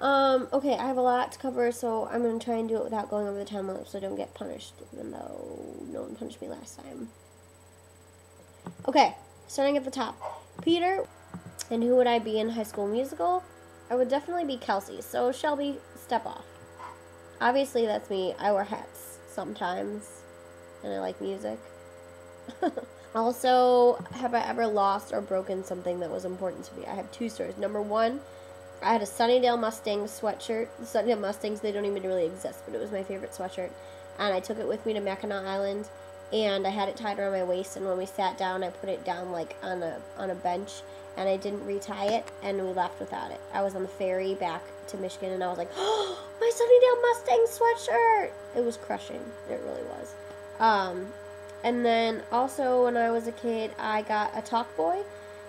Okay, I have a lot to cover, so I'm going to try and do it without going over the time limit so I don't get punished, even though no one punished me last time. Okay, starting at the top. Peter, and who would I be in High School Musical? I would definitely be Kelsey, so Shelby, step off. Obviously, that's me. I wear hats sometimes, and I like music. Also, have I ever lost or broken something that was important to me? I have 2 stories. Number 1, I had a Sunnydale Mustangs sweatshirt. The Sunnydale Mustangs, they don't even really exist, but it was my favorite sweatshirt. And I took it with me to Mackinac Island, and I had it tied around my waist, and when we sat down, I put it down like on a bench, and I didn't retie it, and we left without it. I was on the ferry back to Michigan, and I was like, oh, my Sunnydale Mustangs sweatshirt! It was crushing. It really was. And then also when I was a kid, I got a Talk Boy,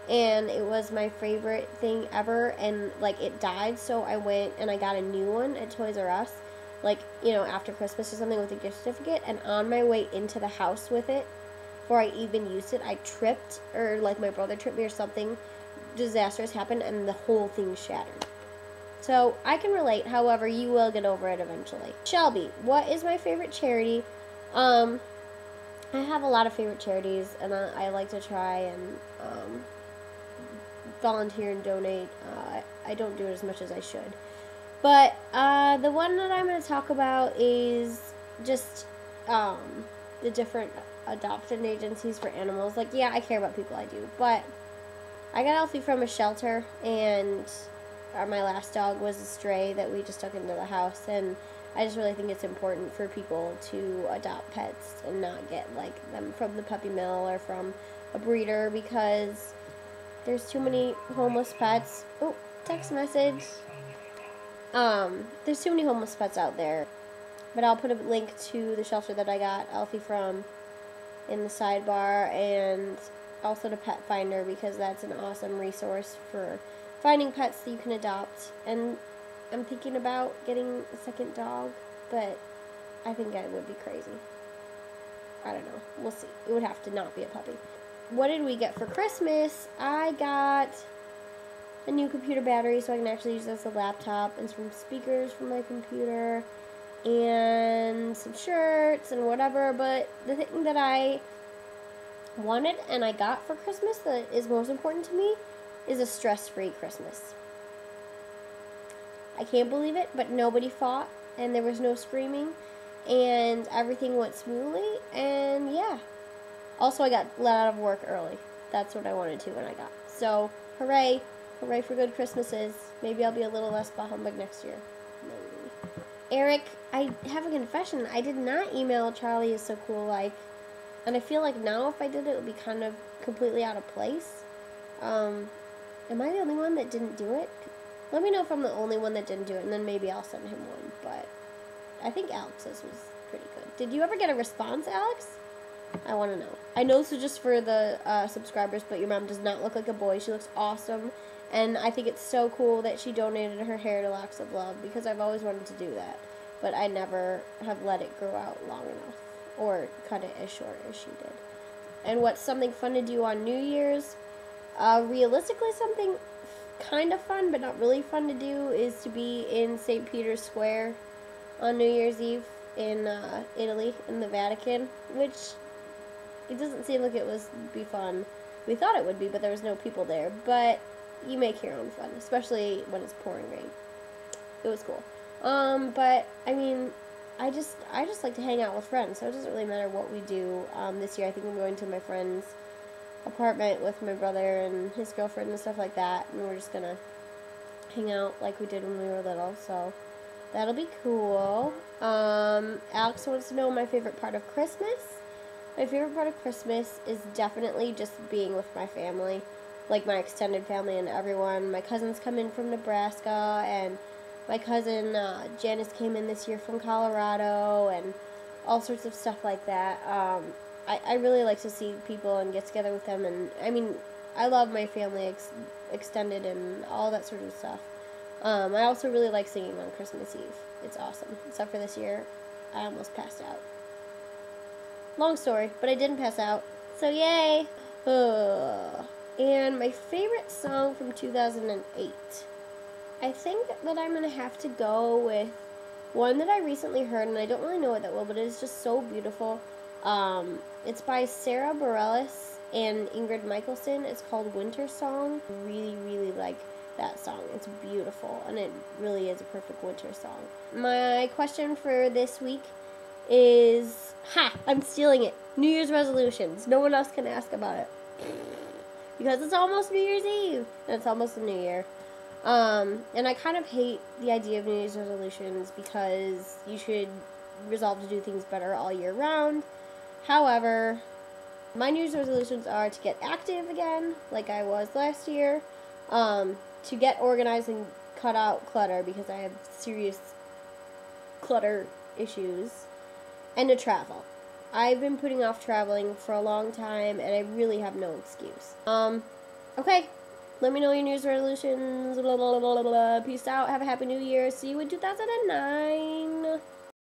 and it was my favorite thing ever, and like it died, so I went and I got a new one at Toys R Us, like, you know, after Christmas or something, with a gift certificate. And on my way into the house with it, before I even used it, I tripped, or like my brother tripped me or something disastrous happened, and the whole thing shattered. So I can relate. However, you will get over it eventually. Shelby, what is my favorite charity? I have a lot of favorite charities, and I like to try and volunteer and donate. I don't do it as much as I should. But the one that I'm going to talk about is just the different adoption agencies for animals. Like, yeah, I care about people, I do. But I got Alfie from a shelter, and my last dog was a stray that we just took into the house, and I just really think it's important for people to adopt pets and not get like them from the puppy mill or from a breeder, because there's too many homeless pets. Oh, text message. There's too many homeless pets out there. But I'll put a link to the shelter that I got Alfie from in the sidebar, and also to Pet Finder, because that's an awesome resource for finding pets that you can adopt. And I'm thinking about getting a second dog, but I think I would be crazy. I don't know. We'll see. It would have to not be a puppy. What did we get for Christmas? I got a new computer battery so I can actually use it as a laptop, and some speakers for my computer, and some shirts and whatever. But the thing that I wanted and I got for Christmas that is most important to me is a stress-free Christmas. I can't believe it, but nobody fought, and there was no screaming, and everything went smoothly, and yeah. Also, I got let out of work early. That's what I wanted to when I got. So, hooray. Hooray for good Christmases. Maybe I'll be a little less bah humbug next year. Maybe. Eric, I have a confession. I did not email Charlie is so cool like, and I feel like now if I did it would be kind of completely out of place. Am I the only one that didn't do it? Let me know if I'm the only one that didn't do it, and then maybe I'll send him one. But I think Alex's was pretty good. Did you ever get a response, Alex? I want to know. I know this is just for the subscribers, but your mom does not look like a boy. She looks awesome, and I think it's so cool that she donated her hair to Locks of Love, because I've always wanted to do that, but I never have let it grow out long enough or cut it as short as she did. And what's something fun to do on New Year's? Realistically, something kind of fun, but not really fun to do, is to be in St. Peter's Square on New Year's Eve in Italy, in the Vatican, which it doesn't seem like it was be fun. We thought it would be, but there was no people there. But you make your own fun, especially when it's pouring rain. It was cool. But I mean, I just like to hang out with friends, so it doesn't really matter what we do. This year, I think I'm going to my friend's apartment with my brother and his girlfriend and stuff like that, and we're just gonna hang out like we did when we were little, so that'll be cool. Alex wants to know my favorite part of Christmas. My favorite part of Christmas is definitely just being with my family, like my extended family and everyone. My cousins come in from Nebraska, and my cousin Janice came in this year from Colorado, and all sorts of stuff like that. I really like to see people and get together with them, and I mean, I love my family extended and all that sort of stuff. I also really like singing on Christmas Eve. It's awesome. Except for this year, I almost passed out. Long story, but I didn't pass out. So yay! And my favorite song from 2008 I think that I'm going to have to go with one that I recently heard, and I don't really know it that well, but it is just so beautiful. It's by Sarah Bareilles and Ingrid Michaelson. It's called Winter Song. I really, really like that song. It's beautiful, and it really is a perfect winter song. My question for this week is, I'm stealing it. New Year's resolutions. No one else can ask about it. Because it's almost New Year's Eve, and it's almost the New Year. And I kind of hate the idea of New Year's resolutions because you should resolve to do things better all year round. However, my New Year's resolutions are to get active again, like I was last year, to get organized and cut out clutter because I have serious clutter issues, and to travel. I've been putting off traveling for a long time, and I really have no excuse. Okay. Let me know your New Year's resolutions. Blah, blah, blah, blah, blah. Peace out. Have a happy New Year. See you in 2009.